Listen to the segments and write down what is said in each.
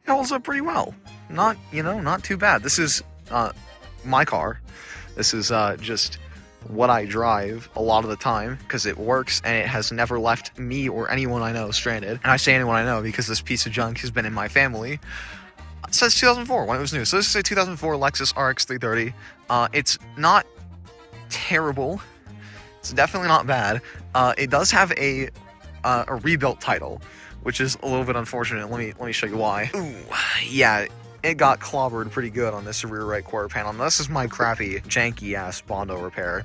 holds up pretty well. Not, not too bad. This is my car. This is just what I drive a lot of the time because it works and it has never left me or anyone I know stranded. And I say anyone I know because this piece of junk has been in my family since 2004 when it was new. So this is a 2004 Lexus RX 330. It's not terrible. It's definitely not bad. It does have a rebuilt title, which is a little bit unfortunate. Let me show you why. Ooh, yeah, it got clobbered pretty good on this rear right quarter panel. Now, this is my crappy, janky ass Bondo repair.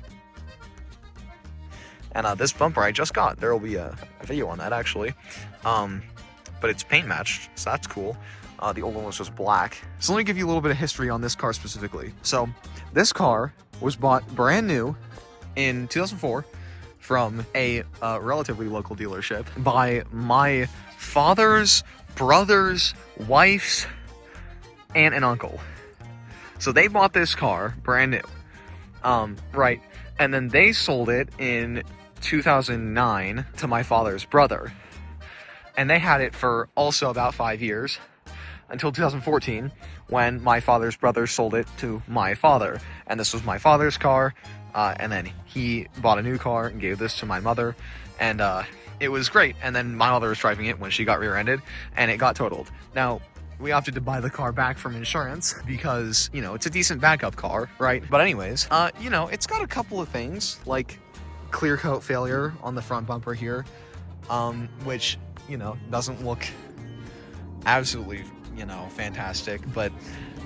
And this bumper I just got. There will be a video on that actually. But it's paint matched, so that's cool. The old one was just black. So let me give you a little bit of history on this car specifically. So this car was bought brand new in 2004 from a relatively local dealership by my father's brother's wife's aunt and uncle. So they bought this car brand new, right? And then they sold it in 2009 to my father's brother. And they had it for also about 5 years until 2014 when my father's brother sold it to my father. And this was my father's car. And then he bought a new car and gave this to my mother. And it was great. And then my mother was driving it when she got rear-ended and it got totaled. Now, we opted to buy the car back from insurance because, it's a decent backup car, right? But anyways, it's got a couple of things like clear coat failure on the front bumper here, which, doesn't look absolutely, fantastic, but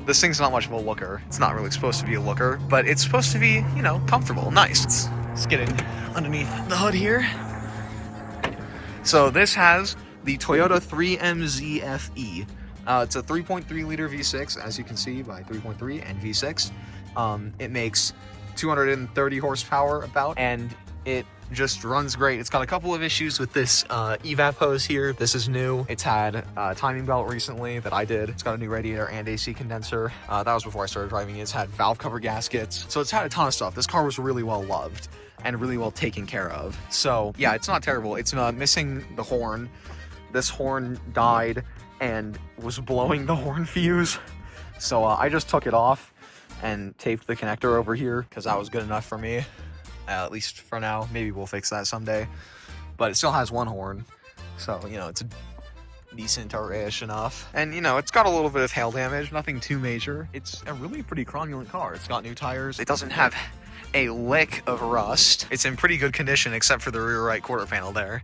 this thing's not much of a looker. It's not really supposed to be a looker, but it's supposed to be, comfortable, nice. Let's get in underneath the hood here. So this has the Toyota 3MZ FE. It's a 3.3 liter V6, as you can see by 3.3 and V6. It makes 230 horsepower about, and it just runs great. It's got a couple of issues with this evap hose here. This is new. It's had a timing belt recently that I did. It's got a new radiator and AC condenser. That was before I started driving it. It's had valve cover gaskets. So it's had a ton of stuff. This car was really well loved and really well taken care of. So yeah, it's not terrible. It's missing the horn. This horn died and was blowing the horn fuse. So I just took it off and taped the connector over here because that was good enough for me. At least for now. Maybe we'll fix that someday. But it still has one horn. So, it's decent-ish enough. And, it's got a little bit of hail damage. Nothing too major. It's a really pretty cromulent car. It's got new tires. It doesn't have a lick of rust. It's in pretty good condition except for the rear right quarter panel there.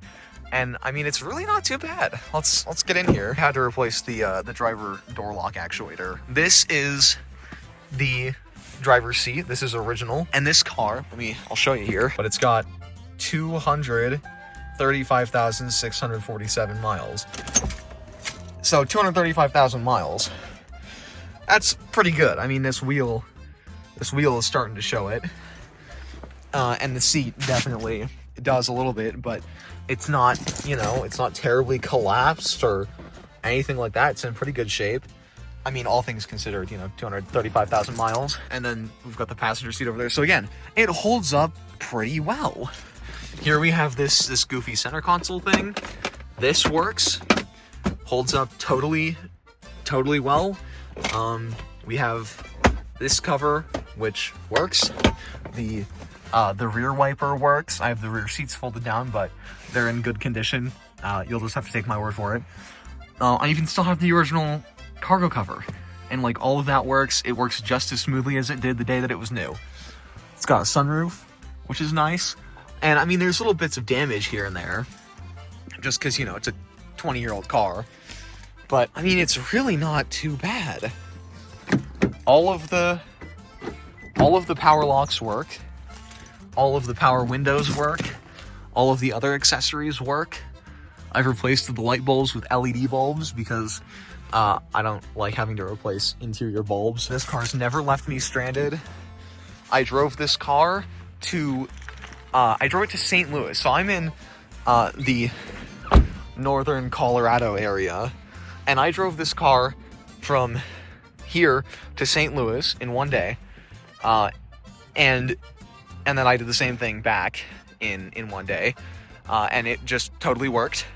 And, it's really not too bad. Let's get in here. Had to replace the driver door lock actuator. This is the driver's seat. This is original. And this car, I'll show you here, but it's got 235,647 miles. So 235,000 miles. That's pretty good. This wheel is starting to show it. And the seat definitely does a little bit, but it's not, it's not terribly collapsed or anything like that. It's in pretty good shape. All things considered, 235,000 miles. And then we've got the passenger seat over there. So again, it holds up pretty well. Here we have this goofy center console thing. This works. Holds up totally well. We have this cover, which works. The rear wiper works. I have the rear seats folded down, but they're in good condition. You'll just have to take my word for it. I even still have the original cargo cover, and all of that works. It works just as smoothly as it did the day that it was new. It's got a sunroof, which is nice, and there's little bits of damage here and there just because it's a 20-year-old car, but it's really not too bad. All of the power locks work, all of the power windows work, all of the other accessories work. I've replaced the light bulbs with LED bulbs because I don't like having to replace interior bulbs. This car's never left me stranded. I drove this car to St. Louis. So I'm in the northern Colorado area, and I drove this car from here to St. Louis in one day, and then I did the same thing back in one day, and it just totally worked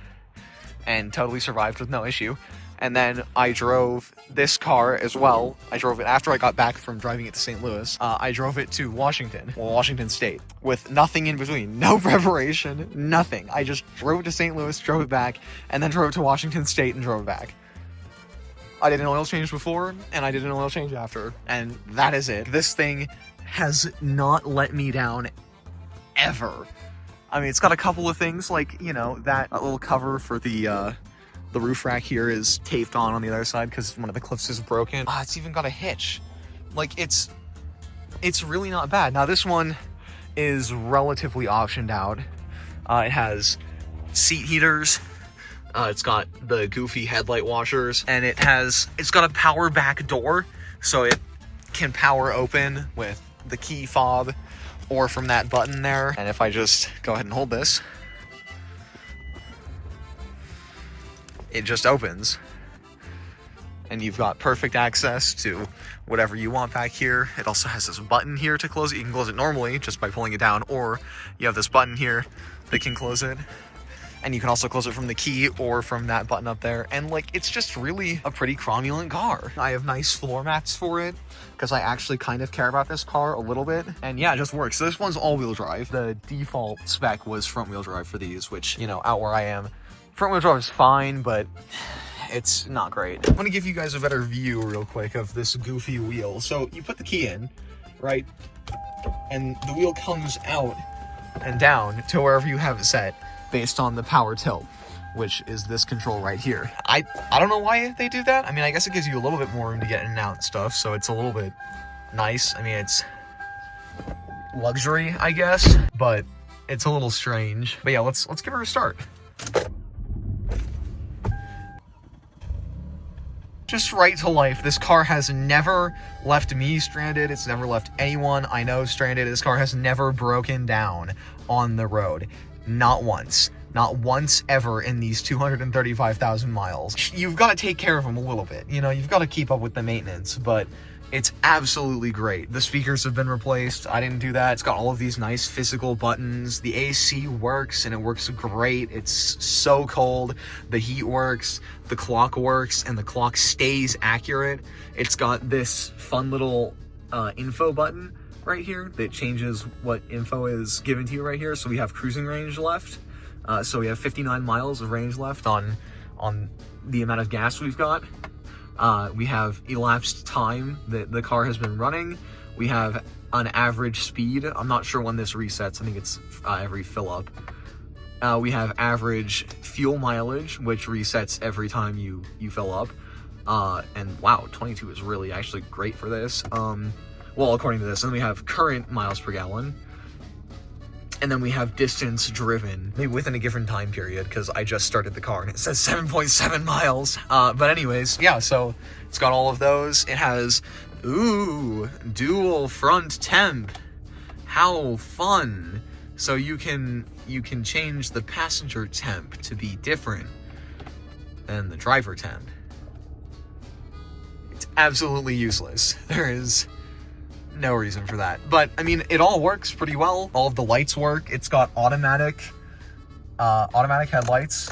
and totally survived with no issue. And then I drove this car as well. I drove it after I got back from driving it to St. Louis. I drove it to Washington State, with nothing in between. No preparation, nothing. I just drove it to St. Louis, drove it back, and then drove it to Washington State and drove it back. I did an oil change before, and I did an oil change after, and that is it. This thing has not let me down ever. I mean, it's got a couple of things, like, you know, that little cover for the roof rack here is taped on the other side because one of the clips is broken. It's even got a hitch. Like, it's really not bad. Now, this one is relatively optioned out. It has seat heaters. It's got the goofy headlight washers, and it's got a power back door, so it can power open with the key fob or from that button there. And if I just go ahead and hold this, it just opens, and you've got perfect access to whatever you want back here. It also has this button here to close it. You can close it normally just by pulling it down, or you have this button here that can close it. And you can also close it from the key or from that button up there. And like, it's just really a pretty cromulent car. I have nice floor mats for it because I actually kind of care about this car a little bit. And yeah, it just works. So this one's all-wheel drive. The default spec was front-wheel drive for these, which, you know, out where I am, front-wheel drive is fine, but it's not great. I'm gonna give you guys a better view real quick of this goofy wheel. So you put the key in, right? And the wheel comes out and down to wherever you have it set, based on the power tilt, which is this control right here. I don't know why they do that. I mean, I guess it gives you a little bit more room to get in and out and stuff, so it's a little bit nice. I mean, it's luxury, I guess, but it's a little strange. But yeah, let's give her a start. Just right to life. This car has never left me stranded. It's never left anyone I know stranded. This car has never broken down on the road. Not once. Not once ever in these 235,000 miles. You've got to take care of them a little bit. You know, you've got to keep up with the maintenance, but it's absolutely great. The speakers have been replaced. I didn't do that. It's got all of these nice physical buttons. The AC works, and it works great. It's so cold. The heat works. The clock works, and the clock stays accurate. It's got this fun little info button right here that changes what info is given to you right here. So we have cruising range left. So we have 59 miles of range left on the amount of gas we've got. We have elapsed time that the car has been running. We have an average speed. I'm not sure when this resets. I think it's every fill up. We have average fuel mileage, which resets every time you fill up. And wow, 22 is really actually great for this. Well, according to this. And then we have current miles per gallon. And then we have distance driven, maybe within a given time period, because I just started the car and it says 7.7 miles. But anyways, yeah, so it's got all of those. It has, dual front temp. How fun. So you can change the passenger temp to be different than the driver temp. It's absolutely useless. There is no reason for that. But I mean, it all works pretty well. All of the lights work. It's got automatic headlights,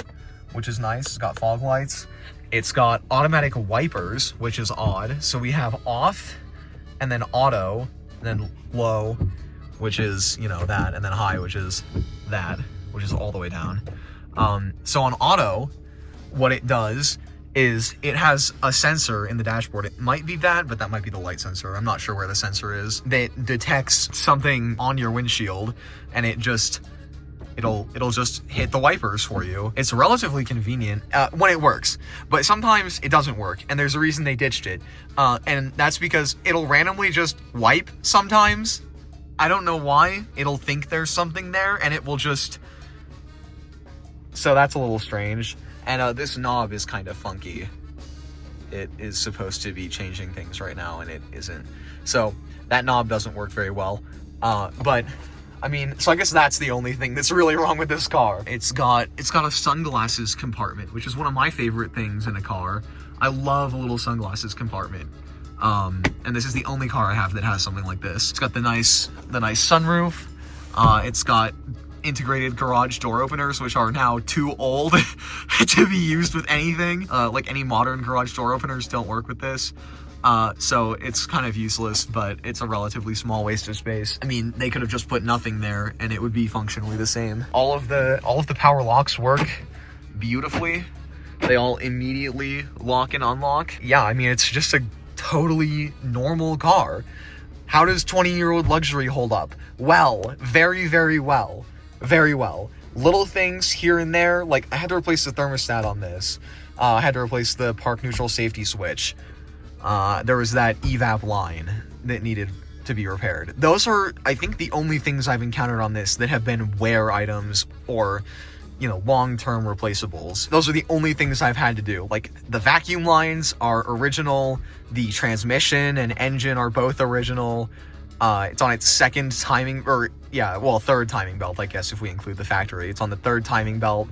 which is nice. It's got fog lights. It's got automatic wipers, which is odd. So we have off, and then auto, and then low, which is, you know, that, and then high, which is that, which is all the way down. So on auto, what it does is it has a sensor in the dashboard. It might be that, but that might be the light sensor. I'm not sure where the sensor is. That detects something on your windshield, and it'll just hit the wipers for you. It's relatively convenient when it works, but sometimes it doesn't work, and there's a reason they ditched it. And that's because it'll randomly just wipe sometimes. I don't know why. It'll think there's something there, and it will just... So that's a little strange. And this knob is kind of funky. It is supposed to be changing things right now, and it isn't. So that knob doesn't work very well. But I mean, so I guess that's the only thing that's really wrong with this car. It's got a sunglasses compartment, which is one of my favorite things in a car. I love a little sunglasses compartment. And this is the only car I have that has something like this. It's got the nice sunroof. It's got integrated garage door openers, which are now too old to be used with anything. Like any modern garage door openers don't work with this. So it's kind of useless, but it's a relatively small waste of space. I mean, they could have just put nothing there and it would be functionally the same. All of the power locks work beautifully. They all immediately lock and unlock. Yeah, I mean, it's just a totally normal car. How does 20-year-old luxury hold up? Well, very, very well. Very well. Little things here and there, like I had to replace the thermostat on this. I had to replace the park neutral safety switch. There was that evap line that needed to be repaired. Those are, I think, the only things I've encountered on this that have been wear items or, you know, long-term replaceables. Those are the only things I've had to do. Like, the vacuum lines are original, the transmission and engine are both original. It's on its third timing belt, I guess, if we include the factory. It's on the third timing belt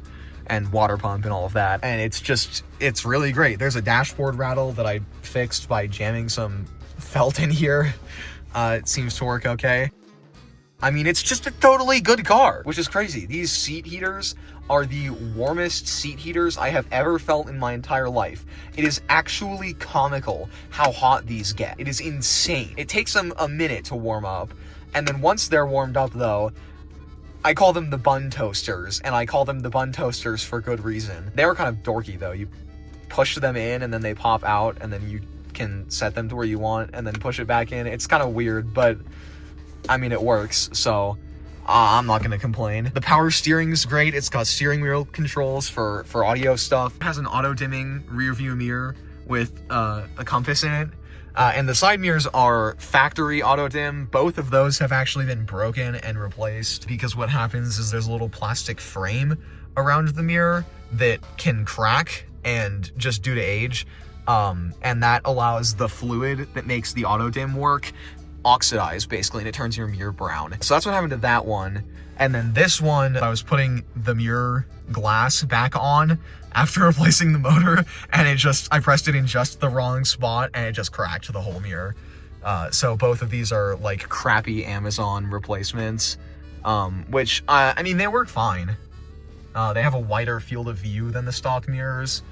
and water pump and all of that. And it's really great. There's a dashboard rattle that I fixed by jamming some felt in here. It seems to work okay. I mean, it's just a totally good car, which is crazy. These seat heaters are the warmest seat heaters I have ever felt in my entire life. It is actually comical how hot these get. It is insane. It takes them a minute to warm up, and then once they're warmed up, though, I call them the bun toasters, and I call them the bun toasters for good reason. They're kind of dorky, though. You push them in, and then they pop out, and then you can set them to where you want, and then push it back in. It's kind of weird, but I mean, it works, so I'm not gonna complain. The power steering's great. It's got steering wheel controls for audio stuff. It has an auto-dimming rear view mirror with a compass in it. And the side mirrors are factory auto-dim. Both of those have actually been broken and replaced because what happens is there's a little plastic frame around the mirror that can crack and just due to age. And that allows the fluid that makes the auto-dim work oxidize, basically, and it turns your mirror brown. So that's what happened to that one. And then this one, I was putting the mirror glass back on after replacing the motor, and I pressed it in just the wrong spot, and it just cracked the whole mirror. So both of these are like crappy Amazon replacements, which, I mean, they work fine. They have a wider field of view than the stock mirrors,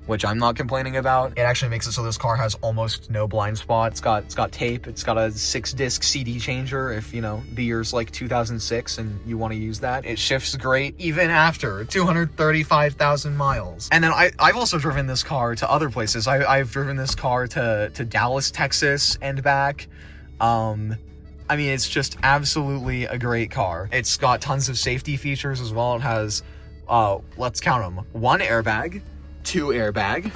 which I'm not complaining about. It actually makes it so this car has almost no blind spot. It's got tape. It's got a 6-disc CD changer if, you know, the year's like 2006 and you want to use that. It shifts great even after 235,000 miles. And then I've also driven this car to other places. I've driven this car to Dallas, Texas and back. I mean, it's just absolutely a great car. It's got tons of safety features as well. It has, let's count them. 1 airbag, 2 airbag,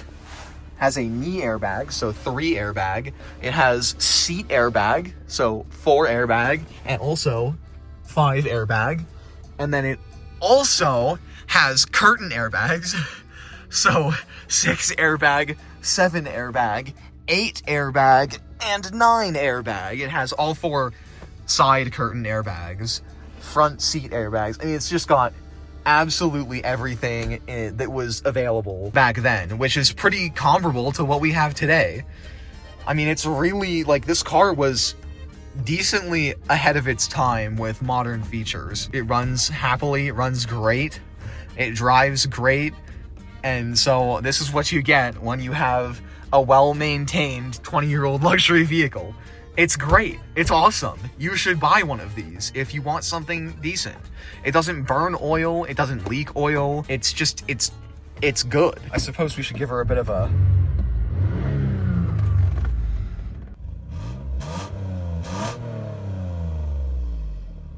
has a knee airbag, so 3 airbag. It has seat airbag, so 4 airbag, and also 5 airbag. And then it also has curtain airbags, so 6 airbag, 7 airbag, 8 airbag, and 9 airbag. It has all 4 side curtain airbags, front seat airbags. I mean, it's just got absolutely everything that was available back then, which is pretty comparable to what we have today. I mean, it's really, like, this car was decently ahead of its time with modern features. It runs happily, it runs great, it drives great, and so this is what you get when you have a well-maintained 20-year-old luxury vehicle. It's great. It's awesome. You should buy one of these if you want something decent. It doesn't burn oil. It doesn't leak oil. It's just, it's good. I suppose we should give her a bit of a...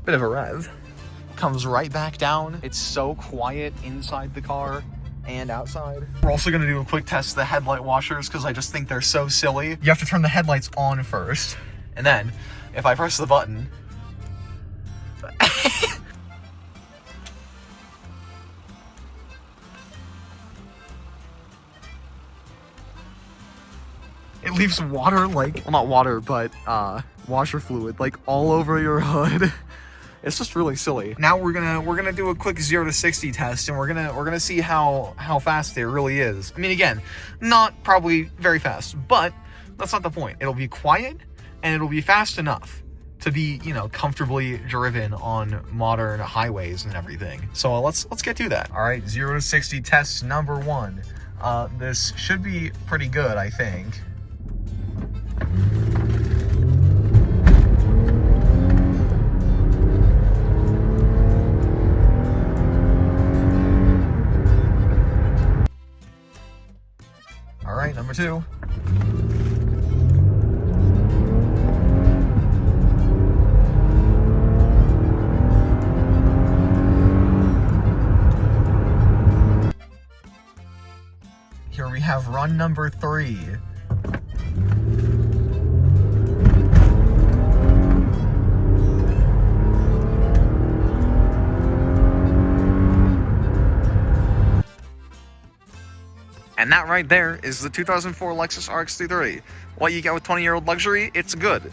rev. Comes right back down. It's so quiet inside the car and outside. We're also going to do a quick test of the headlight washers because I just think they're so silly. You have to turn the headlights on first, and then if I press the button, it leaves water, like, well, not water, but washer fluid, like, all over your hood. It's just really silly. Now we're gonna do a quick 0 to 60 test, and we're gonna see how fast it really is. I mean, again, not probably very fast, but that's not the point. It'll be quiet and it'll be fast enough. to be, you know, comfortably driven on modern highways and everything. So let's get to that. All right, 0 to 60 test number 1. This should be pretty good, I think. All right, number 2. Here we have run number 3. And that right there is the 2004 Lexus RX 330. What you get with 20-year-old luxury, it's good.